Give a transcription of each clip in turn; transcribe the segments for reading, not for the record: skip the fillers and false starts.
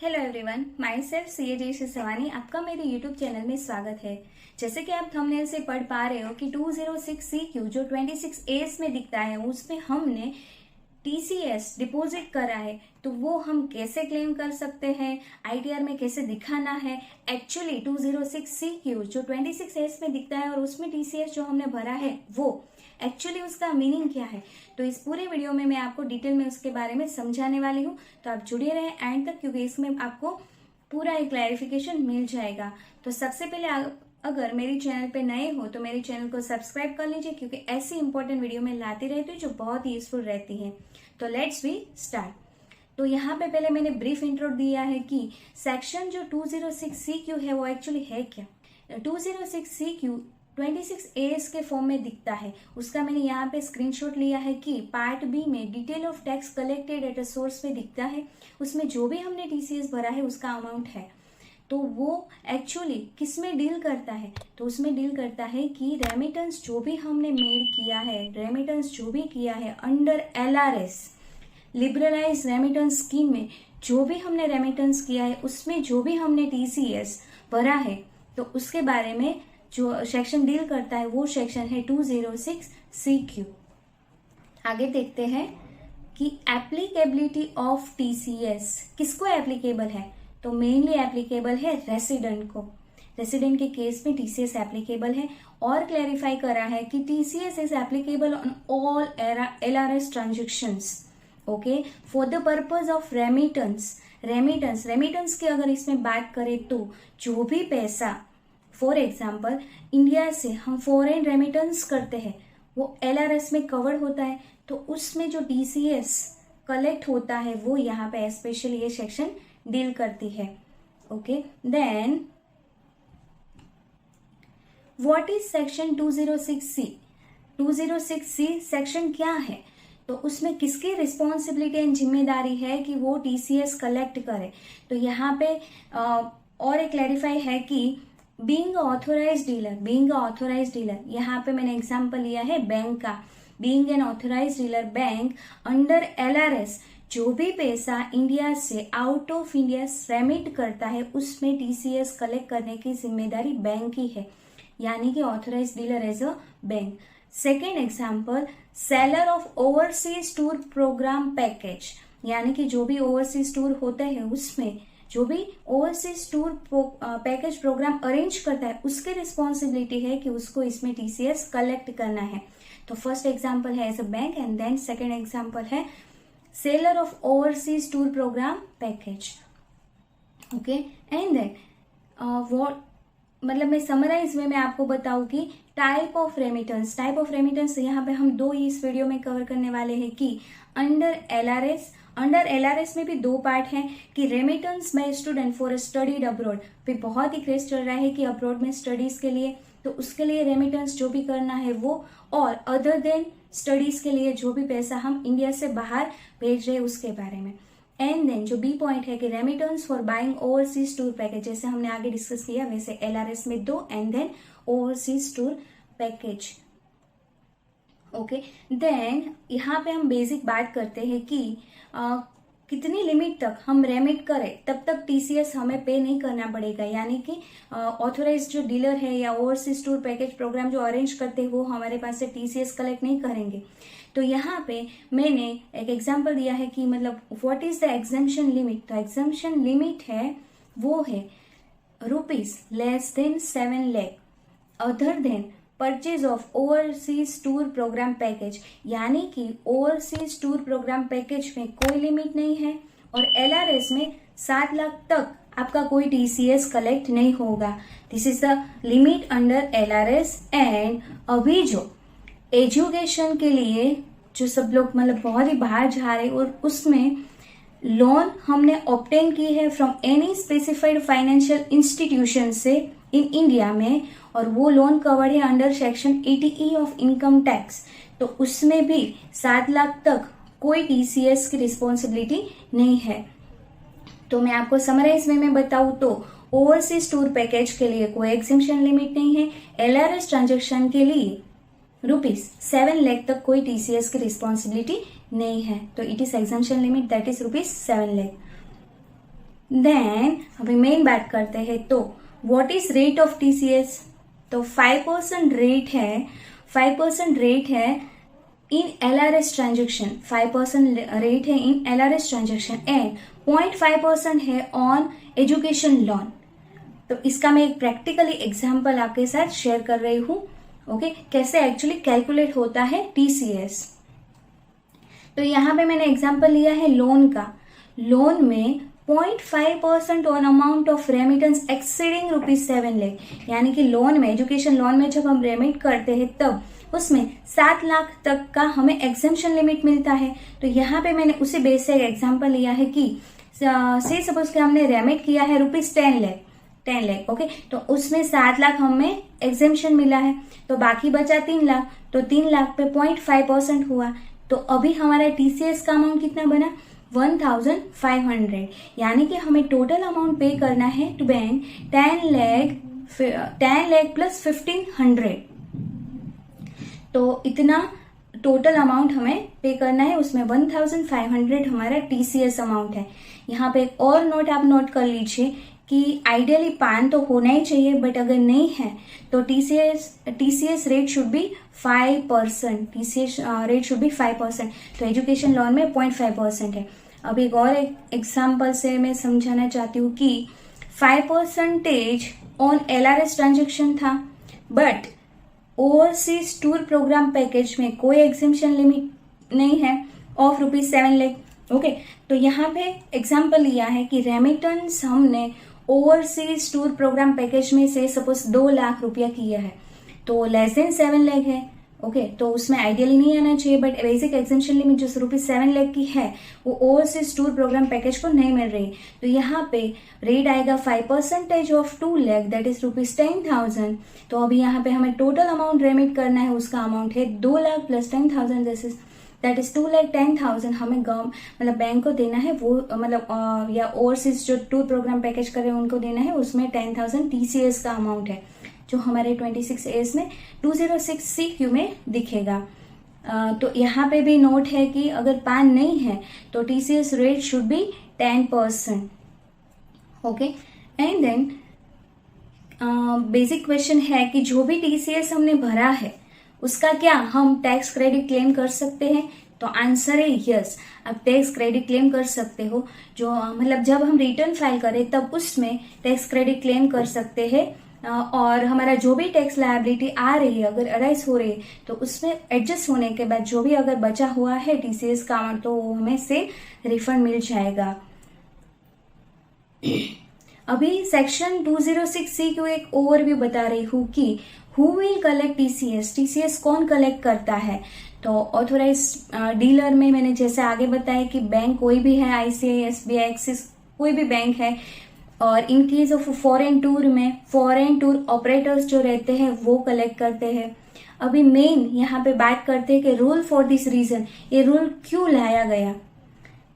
Hello everyone, my self सी जयश्री सवानी, आपका मेरे YouTube channel में स्वागत है। जैसे कि आप थंबनेल से पढ़ पा रहे हो कि 206CQ जो 26As में दिखता है उसमें हमने टीसीएस डिपॉजिट करा है, तो वो हम कैसे क्लेम कर सकते हैं, आईटीआर में कैसे दिखाना है। एक्चुअली 206CQ जो 26As में दिखता है और उसमें टीसीएस जो हमने भरा है वो एक्चुअली उसका मीनिंग क्या है, तो इस पूरे वीडियो में मैं आपको डिटेल में उसके बारे में समझाने वाली हूँ। तो आप जुड़े रहें एंड तक, क्योंकि इसमें आपको पूरा एक क्लैरिफिकेशन मिल जाएगा। तो सबसे पहले अगर मेरे चैनल पे नए हो तो मेरे चैनल को सब्सक्राइब कर लीजिए, क्योंकि ऐसी इंपॉर्टेंट वीडियो मैं लाती रहती हूँ जो बहुत यूजफुल रहती है। तो लेट्स वी स्टार्ट। तो यहाँ पे पहले मैंने ब्रीफ इंट्रो दिया है कि सेक्शन जो 206CQ है वो एक्चुअली है क्या। 206CQ 26As के फॉर्म में दिखता है, उसका मैंने यहाँ पे स्क्रीनशॉट लिया है कि पार्ट बी में detail of tax collected at a source में दिखता है। उसमें जो भी हमने टीसीएस भरा है उसका अमाउंट है, तो वो एक्चुअली किस में डील करता है, तो उसमें डील करता है कि रेमिटेंस जो भी हमने मेड किया है, रेमिटेंस जो भी किया है under LRS liberalise remittance scheme में, जो भी हमने रेमिटेंस किया है उसमें जो भी हमने टीसीएस भरा है, तो उसके बारे में जो सेक्शन डील करता है वो सेक्शन है 206CQ। आगे देखते हैं कि एप्लीकेबिलिटी ऑफ टीसीएस किसको एप्लीकेबल है, तो मेनली एप्लीकेबल है रेसिडेंट को। रेसिडेंट के केस में टीसीएस एप्लीकेबल है और क्लैरिफाई करा है कि TCS is applicable on all LRS transactions, okay, for the purpose of remittance. Remittance की अगर इसमें बात करें तो जो भी पैसा, फॉर एग्जाम्पल इंडिया से हम फॉरेन रेमिटेंस करते हैं वो LRS में कवर होता है, तो उसमें जो टीसीएस कलेक्ट होता है वो यहाँ पे स्पेशली ये सेक्शन डील करती है। Okay, then what is section 206C। 206C section क्या है, तो उसमें किसकी रिस्पॉन्सिबिलिटी एंड जिम्मेदारी है कि वो टीसीएस कलेक्ट करे। तो यहाँ पे और एक क्लैरिफाई है कि बीइंग ऑथोराइज्ड डीलर, यहाँ पे मैंने एग्जांपल लिया है बैंक का। Being an authorised dealer bank under LRS जो भी पैसा इंडिया से आउट ऑफ इंडिया रेमिट करता है उसमें टीसीएस कलेक्ट करने की जिम्मेदारी बैंक की है, यानी कि authorised dealer as a bank. Second example, seller of overseas tour programme package, यानी कि जो भी ओवरसीज टूर होते हैं उसमें जो भी overseas tour package programme arrange करता है उसकी रिस्पॉन्सिबिलिटी है कि उसको इसमें टीसीएस कलेक्ट करना है। तो फर्स्ट एग्जांपल है as a bank and then second example है seller of overseas tour programme package. Okay, and then मतलब मैं समराइज में मैं आपको बताऊं कि टाइप ऑफ रेमिटेंस यहाँ पे हम दो ही इस वीडियो में कवर करने वाले हैं कि अंडर LRS में भी दो पार्ट हैं कि remittance by student for studied abroad, भी बहुत ही क्रेज चल रहा है कि अब्रॉड में स्टडीज के लिए, तो उसके लिए रेमिटेंस जो भी करना है वो, और अदर देन स्टडीज के लिए जो भी पैसा हम इंडिया से बाहर भेज रहे हैं उसके बारे में। एंड देन जो बी पॉइंट है कि remittance for buying overseas tour package, जैसे हमने आगे डिस्कस किया वैसे LRS में दो and then overseas tour package. Okay, then यहाँ पे हम बेसिक बात करते हैं कि कितनी लिमिट तक हम रेमिट करें तब तक टीसीएस हमें पे नहीं करना पड़ेगा, यानी कि ऑथोराइज्ड जो डीलर है या ओवरसीज टूर पैकेज प्रोग्राम जो अरेंज करते हैं वो हमारे पास से टीसीएस कलेक्ट नहीं करेंगे। तो यहाँ पे मैंने एक एग्जांपल दिया है कि मतलब what is the exemption limit. तो एग्जम्पशन लिमिट है वो है ₹7 lakh other than purchase of overseas tour programme package, यानी कि ओवरसीज टूर प्रोग्राम पैकेज में कोई लिमिट नहीं है और LRS में 7 लाख तक आपका कोई टीसीएस कलेक्ट नहीं होगा। This is the limit under LRS। And अभी जो एजुकेशन के लिए जो सब लोग मतलब बहुत ही बाहर जा रहे और उसमें लोन हमने ऑब्टेन की है from any specified financial institution से इन इंडिया में, और वो लोन कवर्ड है under section 80E of income tax, तो उसमें भी 7 लाख तक कोई टीसीएस की रिस्पॉन्सिबिलिटी नहीं है। तो मैं आपको समराइज में मैं बताऊं तो ओवरसीज टूर पैकेज के लिए कोई एग्जम्पशन लिमिट नहीं है, LRS ट्रांजेक्शन के लिए ₹7 लाख तक कोई टीसीएस की रिस्पॉन्सिबिलिटी नहीं है, तो it is exemption limit that is ₹7 lakh. Then अभी मेन बात करते हैं, तो what is rate of TCS? तो 5% रेट है इन LRS ट्रांजेक्शन, 5% रेट है इन LRS ट्रांजेक्शन एंड 0.5% है ऑन एजुकेशन लोन। तो इसका मैं एक प्रैक्टिकली एग्जाम्पल आपके साथ शेयर कर रही हूँ, ओके, कैसे एक्चुअली कैलकुलेट होता है टीसीएस। तो यहाँ पे मैंने एग्जाम्पल लिया है लोन का। लोन में 0.5% on amount of remittance exceeding ₹7 lakh, यानी कि लोन में, एजुकेशन लोन में जब हम रेमिट करते हैं तब उसमें 7 लाख तक का हमें एग्जेम्पशन लिमिट मिलता है। तो यहाँ पे मैंने उसी बेस से एग्जाम्पल लिया है कि से सपोज कि हमने रेमिट किया है ₹10 लाख, ओके, तो उसमें 7 लाख हमें एग्जेम्पशन मिला है, तो बाकी बचा 3 लाख, तो 3 लाख पे 0.5% हुआ। तो अभी हमारा टीसीएस का अमाउंट कितना बना? 1500, यानी कि हमें टोटल अमाउंट पे करना है टू बैंक 10 लाख प्लस 1500। तो इतना टोटल अमाउंट हमें पे करना है, उसमें 1500 हमारा टीसीएस अमाउंट है। यहाँ पे एक और नोट आप नोट कर लीजिए कि आइडियली पान तो होना ही चाहिए, बट अगर नहीं है तो TCS rate should B 5%। TCS rate should B 5%। तो एजुकेशन लोन में 0.5% है। अब एक और एग्जाम्पल से मैं समझाना चाहती हूँ कि 5% ऑन LRS ट्रांजेक्शन था, but overseas tour programme package में कोई एग्जेम्पशन लिमिट नहीं है ऑफ ₹7 लाख, ओके। तो यहाँ पे एग्जाम्पल लिया है कि रेमिटेंस हमने ओवरसीज टूर प्रोग्राम पैकेज में से सपोज 2 लाख रुपया किया है, तो लेस देन 7 लाख है, ओके, तो उसमें आइडियली नहीं आना चाहिए, बट बेसिक एग्जेम्पशन लिमिट जो ₹7 लाख की है वो ओवरसीज टूर प्रोग्राम पैकेज को नहीं मिल रही। तो यहाँ पे रेट आएगा 5% ऑफ 2 लाख, दैट इज ₹10,000। तो अभी यहाँ पे हमें टोटल अमाउंट रेमिट करना है, उसका अमाउंट है 2 लाख प्लस 10,000, दैट इज 2,10,000 हमें मतलब बैंक को देना है, वो मतलब या ओवरसीज जो टूर प्रोग्राम पैकेज कर रहे हैं उनको देना है, उसमें 10,000 टीसीएस का अमाउंट है जो हमारे 26A में 206CQ में दिखेगा। तो यहाँ पे भी नोट है कि अगर पान नहीं है तो TCS rate should be 10%, okay. And then basic question है कि जो भी टीसीएस हमने भरा है उसका क्या हम टैक्स क्रेडिट क्लेम कर सकते हैं? तो आंसर है यस, आप टैक्स क्रेडिट क्लेम कर सकते हो। जो मतलब जब हम रिटर्न फाइल करें तब उसमें टैक्स क्रेडिट क्लेम कर सकते हैं, और हमारा जो भी टैक्स लायबिलिटी आ रही है अगर अराइज हो रही है तो उसमें एडजस्ट होने के बाद जो भी अगर बचा हुआ है टीसीएस का अमाउंट तो वो हमें से रिफंड मिल जाएगा। अभी सेक्शन 206C को एक ओवरव्यू बता रही हूँ कि who will collect TCS, TCS कौन कलेक्ट करता है? तो ऑथोराइज डीलर में मैंने जैसे आगे बताया कि बैंक कोई भी है, ICICI, SBI, एक्सिस, कोई भी बैंक है, और in case of foreign tour में फॉरेन टूर ऑपरेटर्स जो रहते हैं वो कलेक्ट करते हैं। अभी मेन यहाँ पे बात करते हैं कि रूल फॉर दिस रीजन, ये रूल क्यों लाया गया?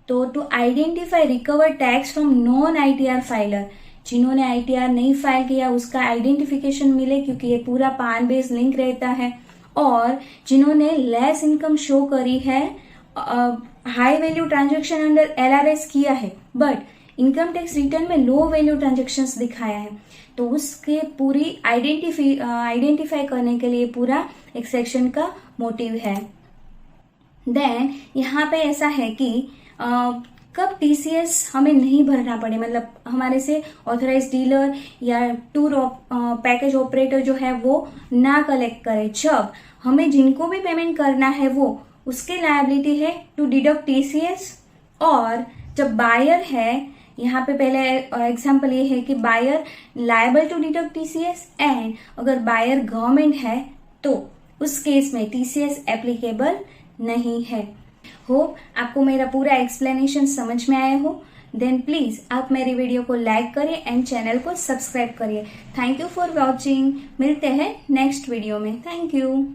तो to identify recover tax from non ITR filer, जिन्होंने ITR नहीं फाइल किया उसका आइडेंटिफिकेशन मिले, क्योंकि ये पूरा पान बेस लिंक रहता है, और जिन्होंने लेस इनकम शो करी है, high value transaction under LRS किया है, बट इनकम टैक्स रिटर्न में लो वैल्यू ट्रांजेक्शन्स दिखाया है, तो उसके पूरी आइडेंटिफाई करने के लिए पूरा एक सेक्शन का मोटिव है। देन यहाँ पे ऐसा है कि कब टीसीएस हमें नहीं भरना पड़े, मतलब हमारे से ऑथराइज डीलर या टूर पैकेज ऑपरेटर जो है वो ना कलेक्ट करे, जब हमें जिनको भी पेमेंट करना है वो उसके लायबिलिटी है टू डिडक्ट टीसीएस, और जब बायर है, यहाँ पे पहले एग्जांपल ये है कि buyer liable to deduct TCS, and अगर बायर गवर्नमेंट है तो उस केस में टीसीएस एप्लीकेबल नहीं है। होप आपको मेरा पूरा एक्सप्लेनेशन समझ में आया हो। देन प्लीज आप मेरी वीडियो को लाइक करिए एंड चैनल को सब्सक्राइब करिए। Thank you for watching. मिलते हैं नेक्स्ट वीडियो में। Thank you.